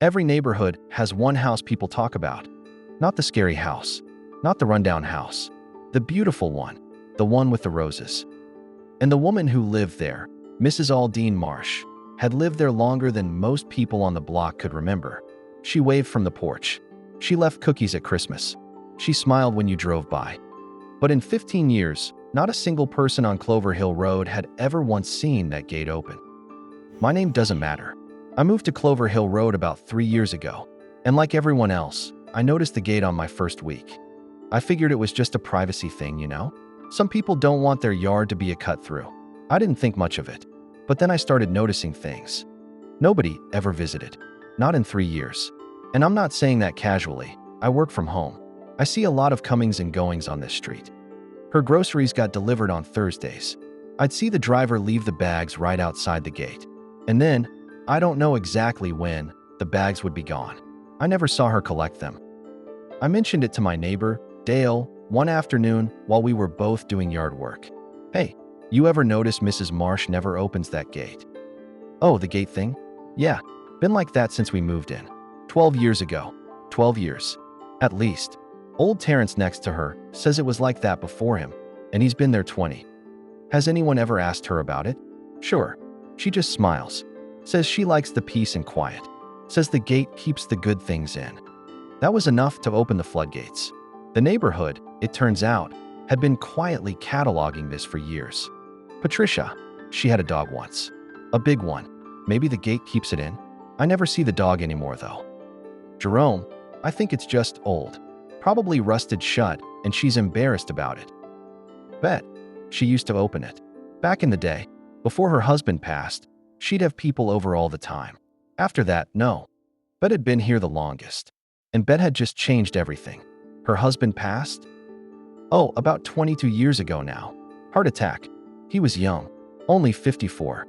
Every neighborhood has one house people talk about. Not the scary house, not the rundown house, the beautiful one, the one with the roses. And the woman who lived there, Mrs. Aldine Marsh, had lived there longer than most people on the block could remember. She waved from the porch. She left cookies at Christmas. She smiled when you drove by. But in 15 years, not a single person on Clover Hill Road had ever once seen that gate open. My name doesn't matter. I moved to Clover Hill Road about 3 years ago, and like everyone else, I noticed the gate on my first week. I figured it was just a privacy thing, you know? Some people don't want their yard to be a cut-through. I didn't think much of it, but then I started noticing things. Nobody ever visited, not in 3 years. And I'm not saying that casually. I work from home. I see a lot of comings and goings on this street. Her groceries got delivered on Thursdays. I'd see the driver leave the bags right outside the gate. And then, I don't know exactly when, the bags would be gone. I never saw her collect them. I mentioned it to my neighbor, Dale, one afternoon while we were both doing yard work. Hey, you ever notice Mrs. Marsh never opens that gate? Oh, the gate thing? Yeah, been like that since we moved in. 12 years ago. 12 years. At least. Old Terrence next to her says it was like that before him, and he's been there 20. Has anyone ever asked her about it? Sure. She just smiles. Says she likes the peace and quiet. Says the gate keeps the good things in. That was enough to open the floodgates. The neighborhood, it turns out, had been quietly cataloging this for years. Patricia, she had a dog once. A big one. Maybe the gate keeps it in. I never see the dog anymore, though. Jerome, I think it's just old. Probably rusted shut, and she's embarrassed about it. Bet. She used to open it. Back in the day, before her husband passed, she'd have people over all the time. After that, no. Bet had been here the longest. And Bet had just changed everything. Her husband passed? Oh, about 22 years ago now. Heart attack. He was young, only 54.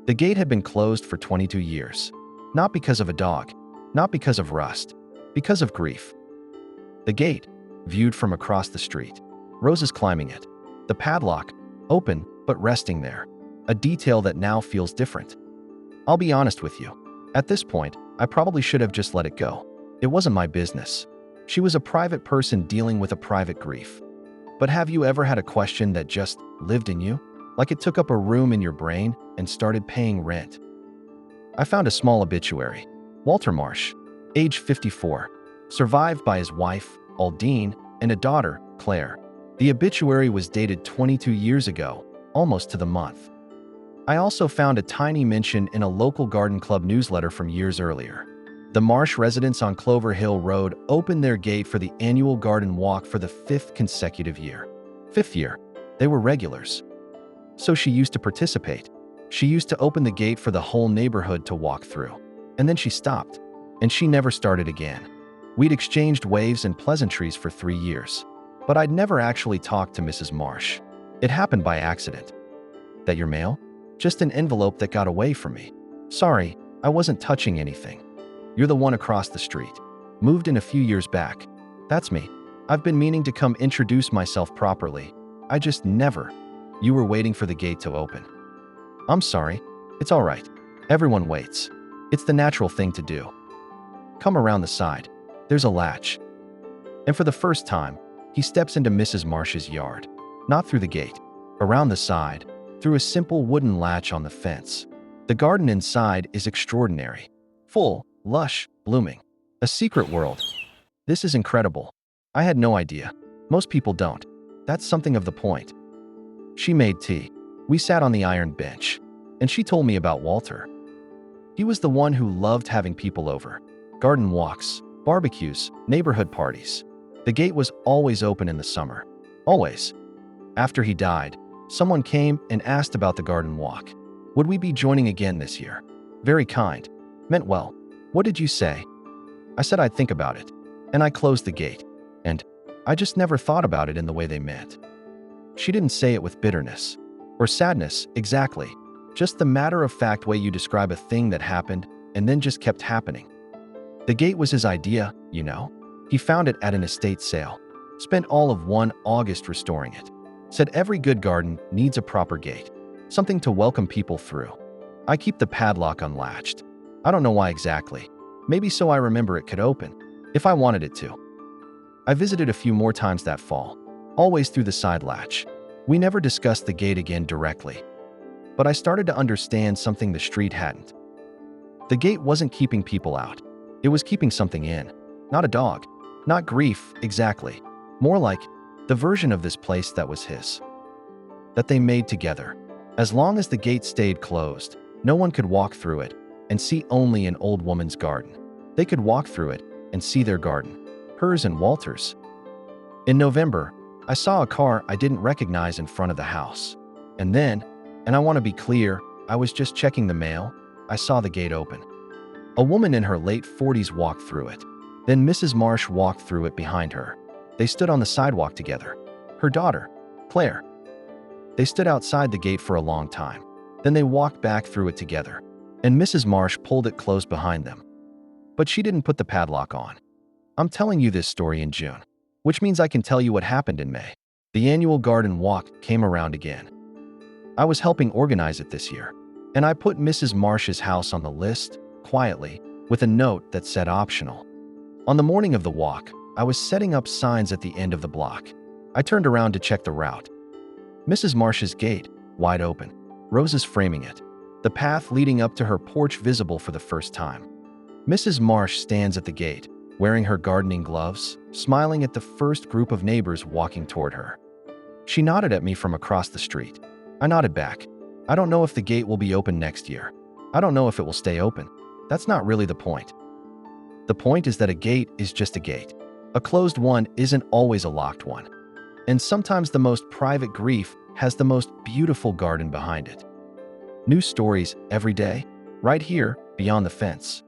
The gate had been closed for 22 years. Not because of a dog, not because of rust, because of grief. The gate, viewed from across the street. Roses climbing it. The padlock, open but resting there. A detail that now feels different. I'll be honest with you. At this point, I probably should have just let it go. It wasn't my business. She was a private person dealing with a private grief. But have you ever had a question that just lived in you? Like it took up a room in your brain and started paying rent? I found a small obituary. Walter Marsh, age 54, survived by his wife, Aldine, and a daughter, Claire. The obituary was dated 22 years ago, almost to the month. I also found a tiny mention in a local garden club newsletter from years earlier. The Marsh residents on Clover Hill Road opened their gate for the annual garden walk for the 5th consecutive year. 5th year. They were regulars. So she used to participate. She used to open the gate for the whole neighborhood to walk through. And then she stopped. And she never started again. We'd exchanged waves and pleasantries for 3 years. But I'd never actually talked to Mrs. Marsh. It happened by accident. That your mail? Just an envelope that got away from me. Sorry, I wasn't touching anything. You're the one across the street. Moved in a few years back. That's me. I've been meaning to come introduce myself properly. I just never. You were waiting for the gate to open. I'm sorry. It's all right. Everyone waits. It's the natural thing to do. Come around the side. There's a latch. And for the first time, he steps into Mrs. Marsh's yard. Not through the gate. Around the side. Through a simple wooden latch on the fence. The garden inside is extraordinary. Full, lush, blooming. A secret world. This is incredible. I had no idea. Most people don't. That's something of the point. She made tea. We sat on the iron bench. And she told me about Walter. He was the one who loved having people over. Garden walks, barbecues, neighborhood parties. The gate was always open in the summer. Always. After he died, someone came and asked about the garden walk. Would we be joining again this year? Very kind. Meant well. What did you say? I said I'd think about it. And I closed the gate. And I just never thought about it in the way they meant. She didn't say it with bitterness. Or sadness, exactly. Just the matter-of-fact way you describe a thing that happened and then just kept happening. The gate was his idea, you know. He found it at an estate sale. Spent all of one August restoring it. Said every good garden needs a proper gate. Something to welcome people through. I keep the padlock unlatched. I don't know why exactly. Maybe so I remember it could open, if I wanted it to. I visited a few more times that fall, always through the side latch. We never discussed the gate again directly, but I started to understand something the street hadn't. The gate wasn't keeping people out. It was keeping something in. Not a dog, not grief, exactly. More like the version of this place that was his. That they made together. As long as the gate stayed closed, no one could walk through it and see only an old woman's garden. They could walk through it and see their garden, hers and Walter's. In November, I saw a car I didn't recognize in front of the house. And then, and I want to be clear, I was just checking the mail, I saw the gate open. A woman in her late 40s walked through it. Then Mrs. Marsh walked through it behind her. They stood on the sidewalk together. Her daughter, Claire. They stood outside the gate for a long time. Then they walked back through it together, and Mrs. Marsh pulled it closed behind them. But she didn't put the padlock on. I'm telling you this story in June, which means I can tell you what happened in May. The annual garden walk came around again. I was helping organize it this year, and I put Mrs. Marsh's house on the list, quietly, with a note that said optional. On the morning of the walk, I was setting up signs at the end of the block. I turned around to check the route. Mrs. Marsh's gate, wide open, roses framing it, the path leading up to her porch visible for the first time. Mrs. Marsh stands at the gate, wearing her gardening gloves, smiling at the first group of neighbors walking toward her. She nodded at me from across the street. I nodded back. I don't know if the gate will be open next year. I don't know if it will stay open. That's not really the point. The point is that a gate is just a gate. A closed one isn't always a locked one. And sometimes the most private grief has the most beautiful garden behind it. New stories every day, right here, beyond the fence.